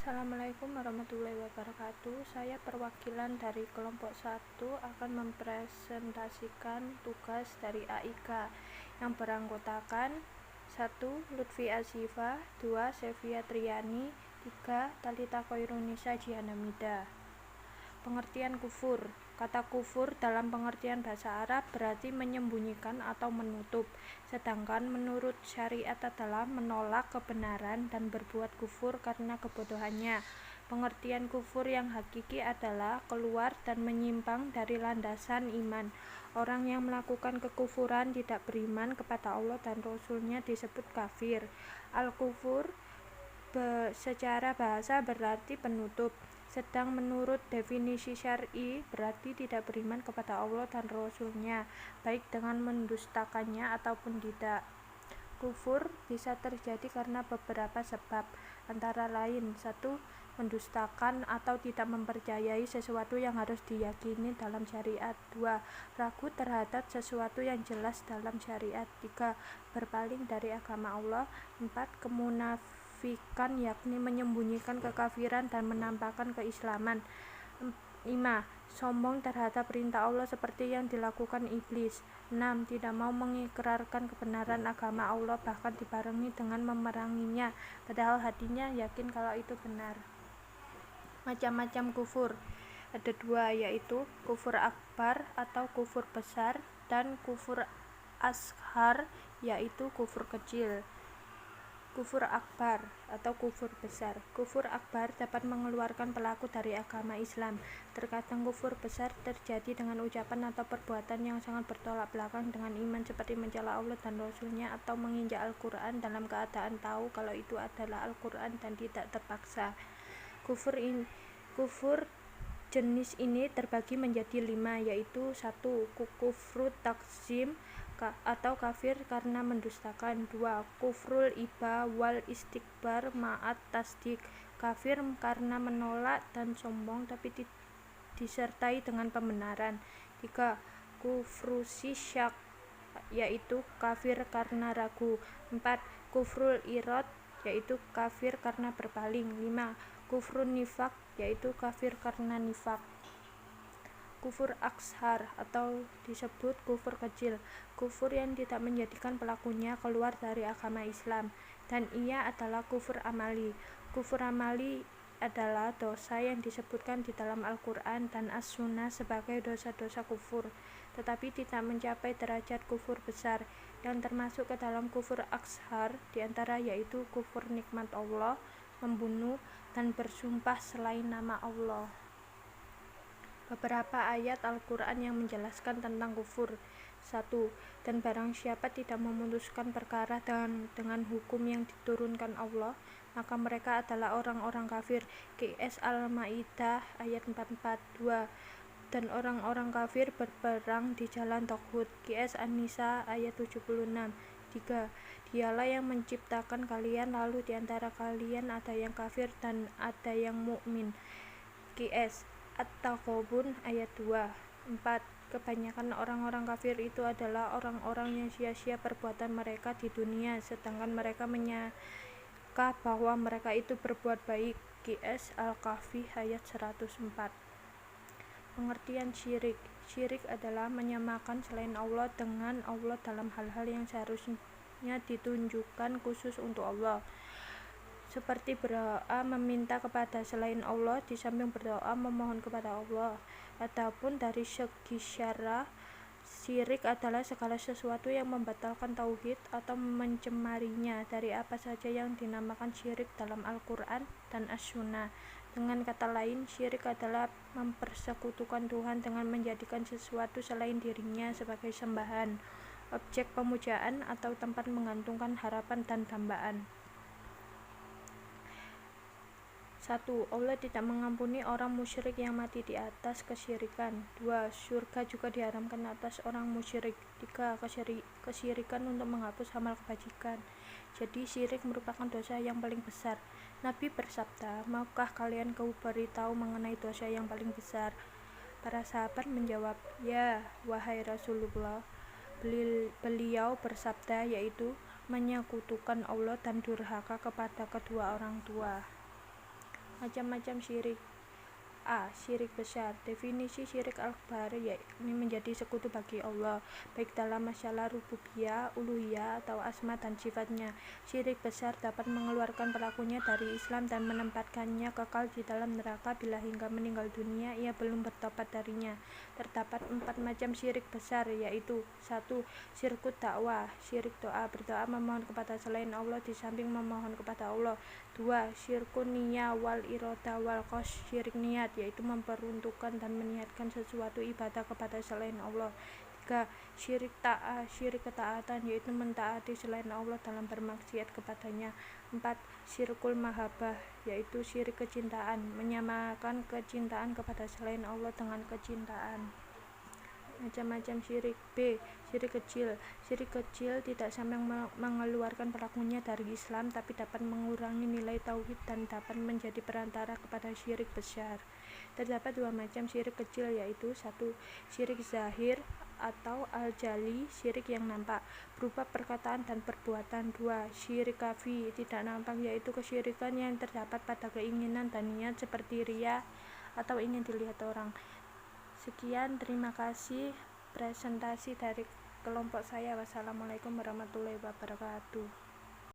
Assalamualaikum warahmatullahi wabarakatuh. Saya perwakilan dari kelompok 1 akan mempresentasikan tugas dari AIK yang beranggotakan 1. Lutfi Azifa, 2. Sevia Triani, 3. Talita Koirunisa Jihanamida. Pengertian kufur. Kata kufur dalam pengertian bahasa Arab berarti menyembunyikan atau menutup, sedangkan menurut syariat adalah menolak kebenaran dan berbuat kufur karena kebodohannya. Pengertian kufur yang hakiki adalah keluar dan menyimpang dari landasan iman. Orang yang melakukan kekufuran tidak beriman kepada Allah dan Rasul-Nya disebut kafir. Al-kufur secara bahasa berarti penutup, sedang menurut definisi syar'i berarti tidak beriman kepada Allah dan Rasul-Nya, baik dengan mendustakannya ataupun tidak. Kufur bisa terjadi karena beberapa sebab, antara lain 1. Mendustakan atau tidak mempercayai sesuatu yang harus diyakini dalam syariat. 2. Ragu terhadap sesuatu yang jelas dalam syariat. 3. Berpaling dari agama Allah. 4. Kemunafikan, yakni menyembunyikan kekafiran dan menampakkan keislaman. 5. Sombong terhadap perintah Allah seperti yang dilakukan iblis. 6. Tidak mau mengikrarkan kebenaran agama Allah, bahkan dibarengi dengan memeranginya, padahal hatinya yakin kalau itu benar. Macam-macam kufur ada 2, yaitu kufur akbar atau kufur besar dan kufur ashar, yaitu kufur kecil. Kufur akbar atau kufur besar. Kufur akbar dapat mengeluarkan pelaku dari agama Islam. Terkadang kufur besar terjadi dengan ucapan atau perbuatan yang sangat bertolak belakang dengan iman, seperti mencela Allah dan Rasul-Nya atau menginjak Al-Quran dalam keadaan tahu kalau itu adalah Al-Quran dan tidak terpaksa. Kufur jenis ini terbagi menjadi 5, yaitu 1. Kufrut takzim atau kafir karena mendustakan. 2. Kufrul iba wal istikbar ma'at tasdik, kafir karena menolak dan sombong tapi disertai dengan pembenaran. 3. Kufrusi syak, yaitu kafir karena ragu. 4. Kufrul irad, yaitu kafir karena berpaling. 5. Kufrun nifak, yaitu kafir karena nifak. Kufur akshar atau disebut kufur kecil, kufur yang tidak menjadikan pelakunya keluar dari agama Islam, dan ia adalah kufur amali. Kufur amali adalah dosa yang disebutkan di dalam Al-Quran dan As-Sunnah sebagai dosa-dosa kufur, tetapi tidak mencapai derajat kufur besar. Yang termasuk ke dalam kufur akshar diantara yaitu kufur nikmat Allah, membunuh, dan bersumpah selain nama Allah. Beberapa ayat Al-Quran yang menjelaskan tentang kufur. 1. Dan barang siapa tidak memutuskan perkara dengan hukum yang diturunkan Allah, maka mereka adalah orang-orang kafir. QS Al-Ma'idah ayat 44. 2. Dan orang-orang kafir berperang di jalan Tauhid. QS An-Nisa ayat 76. 3. Dialah yang menciptakan kalian, lalu diantara kalian ada yang kafir dan ada yang mukmin. QS At-Taghabun ayat 2. 4. Kebanyakan orang-orang kafir itu adalah orang-orang yang sia-sia perbuatan mereka di dunia, sedangkan mereka menyangka bahwa mereka itu berbuat baik. QS Al-Kahfi ayat 104. Pengertian syirik. Syirik adalah menyamakan selain Allah dengan Allah dalam hal-hal yang seharusnya ditunjukkan khusus untuk Allah, seperti berdoa meminta kepada selain Allah di samping berdoa memohon kepada Allah. Adapun dari segi syara, syirik adalah segala sesuatu yang membatalkan tauhid atau mencemarinya dari apa saja yang dinamakan syirik dalam Al-Quran dan As-Sunnah. Dengan kata lain, syirik adalah mempersekutukan Tuhan dengan menjadikan sesuatu selain dirinya sebagai sembahan, objek pemujaan, atau tempat menggantungkan harapan dan dambaan. 1. Allah tidak mengampuni orang musyrik yang mati di atas kesyirikan. 2. Surga juga diharamkan atas orang musyrik. 3. Kesyirikan untuk menghapus amal kebajikan. Jadi syirik merupakan dosa yang paling besar. Nabi bersabda, maukah kalian beritahu mengenai dosa yang paling besar? Para sahabat menjawab, ya wahai Rasulullah. Beliau bersabda, yaitu menyekutukan Allah dan durhaka kepada kedua orang tua. Macam-macam syirik. A. Syirik besar. Definisi syirik akbar yakni menjadi sekutu bagi Allah, baik dalam masalah rububiyah, uluhiyah, atau asma dan sifatnya. Syirik besar dapat mengeluarkan pelakunya dari Islam dan menempatkannya kekal di dalam neraka bila hingga meninggal dunia ia belum bertobat darinya. Terdapat 4 macam syirik besar, yaitu 1. Syirkut dakwah, syirik doa, berdoa memohon kepada selain Allah di samping memohon kepada Allah. 2. Syirkun niyah wal iroda wal qasd, syirik niat, yaitu memperuntukkan dan meniatkan sesuatu ibadah kepada selain Allah. 3. Syirik ta'ah, syirik ketaatan, yaitu mentaati selain Allah dalam bermaksiat kepadanya. 4. Syirkul mahabbah, yaitu syirik kecintaan, menyamakan kecintaan kepada selain Allah dengan kecintaan. Macam-macam syirik. B. Syirik kecil. Syirik kecil tidak sampai mengeluarkan pelakunya dari Islam, tapi dapat mengurangi nilai tauhid dan dapat menjadi perantara kepada syirik besar. Terdapat 2 macam syirik kecil, yaitu 1. Syirik zahir atau al-jali, syirik yang nampak berupa perkataan dan perbuatan. 2. Syirik kafi, tidak nampak, yaitu kesyirikan yang terdapat pada keinginan dan niat seperti riya atau ingin dilihat orang. Sekian, terima kasih presentasi dari kelompok saya. Wassalamualaikum warahmatullahi wabarakatuh.